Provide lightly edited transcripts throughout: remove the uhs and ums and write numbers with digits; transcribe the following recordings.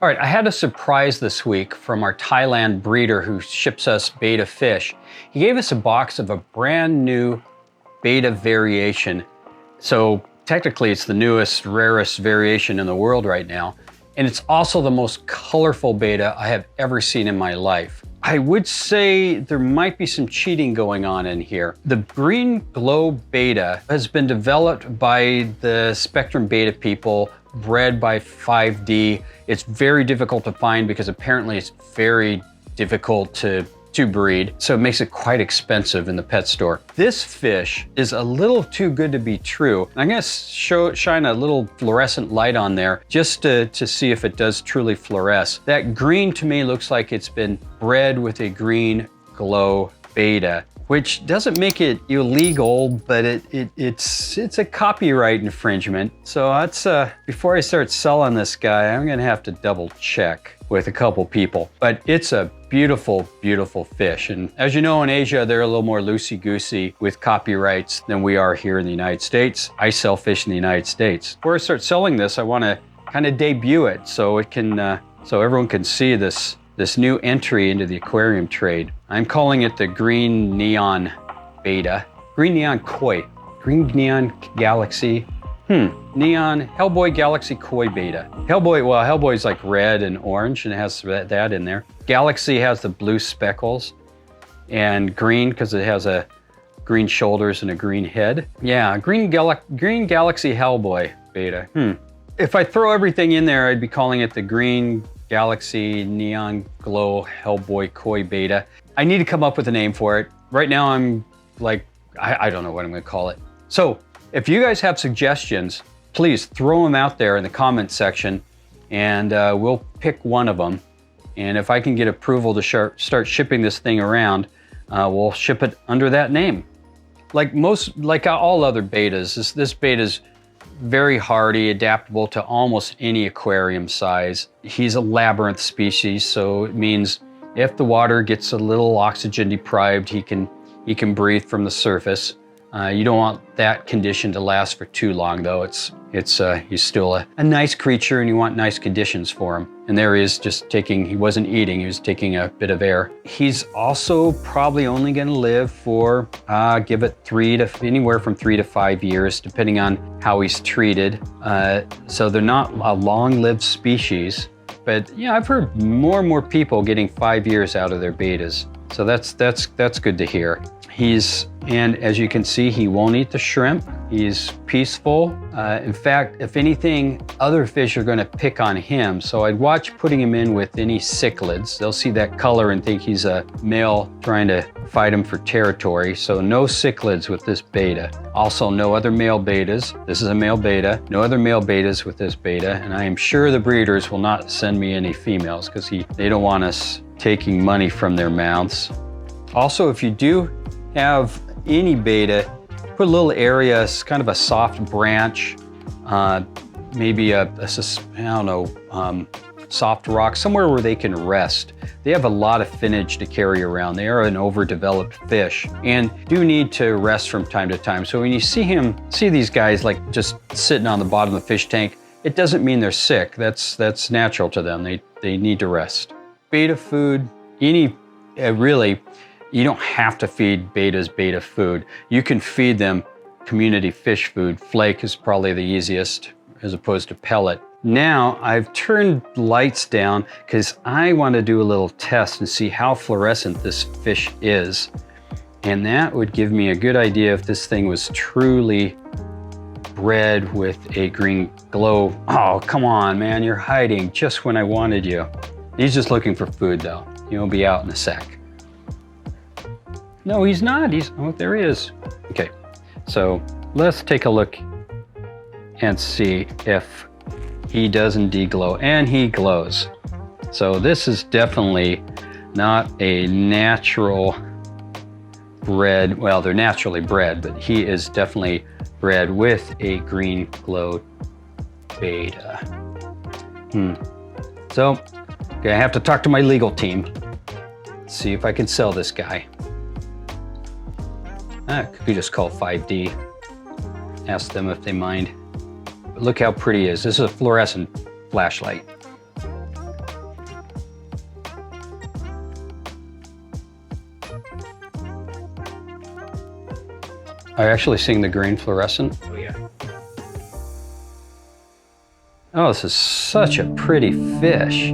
All right, I had a surprise this week from our Thailand breeder who ships us betta fish. He gave us a box of a brand new betta variation. So technically it's the newest, rarest variation in the world right now. And it's also the most colorful betta I have ever seen in my life. I would say there might be some cheating going on in here. The Green Glo betta has been developed by the Spectrum Betta people, bred by 5D. It's very difficult to find because apparently it's very difficult to breed, so it makes it quite expensive in the pet store. This fish is a little too good to be true. I'm gonna shine a little fluorescent light on there just to see if it does truly fluoresce. That green to me looks like it's been bred with a Green Glo betta, which doesn't make it illegal, but it's a copyright infringement. So that's before I start selling this guy, I'm gonna have to double check with a couple people. But it's a beautiful, beautiful fish. And as you know, in Asia, they're a little more loosey-goosey with copyrights than we are here in the United States. I sell fish in the United States. Before I start selling this, I wanna kind of debut it so it can, so everyone can see this new entry into the aquarium trade. I'm calling it the Green Neon Betta. Green Neon Koi. Green Neon Galaxy. Neon Hellboy Galaxy Koi Betta. Hellboy, well, Hellboy's like red and orange and it has that in there. Galaxy has the blue speckles and green because it has a green shoulders and a green head. Yeah, Green Galaxy Hellboy Betta. If I throw everything in there, I'd be calling it the Green Galaxy Neon Glo Hellboy Koi Betta. I need to come up with a name for it. Right now I'm like, I don't know what I'm gonna call it. So if you guys have suggestions, please throw them out there in the comments section and we'll pick one of them. And if I can get approval to start shipping this thing around, we'll ship it under that name. Like all other bettas, this betta is very hardy, adaptable to almost any aquarium size. He's a labyrinth species, so it means if the water gets a little oxygen deprived, he can breathe from the surface. You don't want that condition to last for too long though. He's still a nice creature and you want nice conditions for him. And there he is just he wasn't eating, he was taking a bit of air. He's also probably only gonna live for, give it anywhere from 3 to 5 years, depending on how he's treated. So they're not a long-lived species, but yeah, I've heard more and more people getting 5 years out of their bettas. So that's good to hear. And as you can see, he won't eat the shrimp. He's peaceful. In fact, if anything, other fish are gonna pick on him. So I'd watch putting him in with any cichlids. They'll see that color and think he's a male trying to fight him for territory. So no cichlids with this betta. Also, no other male bettas. This is a male betta. No other male bettas with this betta. And I am sure the breeders will not send me any females because they don't want us taking money from their mouths. Also, if you do have any betta, put a little area, kind of a soft branch, maybe soft rock, somewhere where they can rest. They have a lot of finnage to carry around. They are an overdeveloped fish and do need to rest from time to time. So when you see these guys like just sitting on the bottom of the fish tank, it doesn't mean they're sick. That's natural to them. They need to rest. Betta food, really, you don't have to feed bettas betta food. You can feed them community fish food. Flake is probably the easiest as opposed to pellet. Now I've turned lights down because I want to do a little test and see how fluorescent this fish is. And that would give me a good idea if this thing was truly bred with a Green Glo. Oh, come on, man, you're hiding just when I wanted you. He's just looking for food though. He'll be out in a sec. No, he's not. Oh, there he is. Okay, so let's take a look and see if he does indeed glow, and he glows. So this is definitely not a natural bred, well, they're naturally bred, but he is definitely bred with a Green Glo betta. So, okay, I have to talk to my legal team. See if I can sell this guy. Could we just call 5D? Ask them if they mind. But look how pretty he is. This is a fluorescent flashlight. Are you actually seeing the green fluorescent? Oh yeah. Oh, this is such a pretty fish.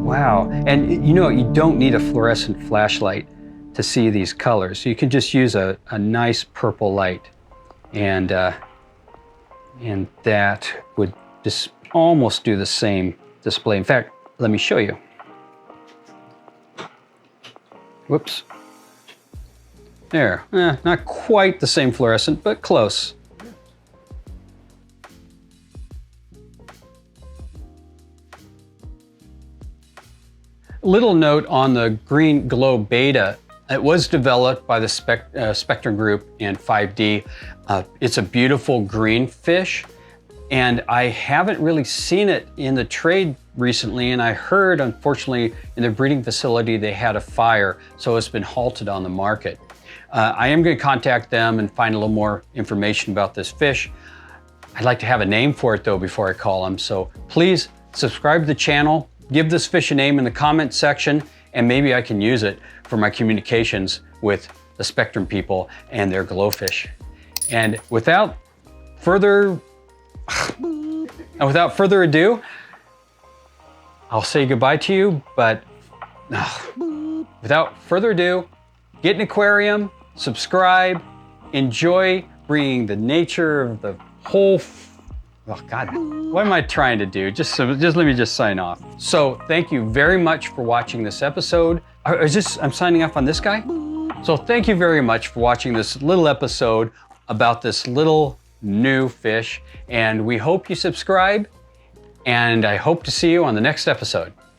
Wow, and you know, you don't need a fluorescent flashlight to see these colors. You can just use a nice purple light, and that would just almost do the same display. In fact, let me show you. Whoops. There, not quite the same fluorescent, but close. Little note on the Green Glow Betta. It was developed by the Spectrum Group in 5D. It's a beautiful green fish, and I haven't really seen it in the trade recently, and I heard, unfortunately, in their breeding facility, they had a fire, so it's been halted on the market. I am going to contact them and find a little more information about this fish. I'd like to have a name for it, though, before I call them, so please subscribe to the channel. Give this fish a name in the comment section, and maybe I can use it for my communications with the Spectrum people and their glowfish. And without further ado, I'll say goodbye to you, but without further ado, get an aquarium, subscribe, enjoy bringing the nature of the whole oh God, what am I trying to do? Just let me just sign off. So thank you very much for watching this episode. I'm signing off on this guy? So thank you very much for watching this little episode about this little new fish. And we hope you subscribe, and I hope to see you on the next episode.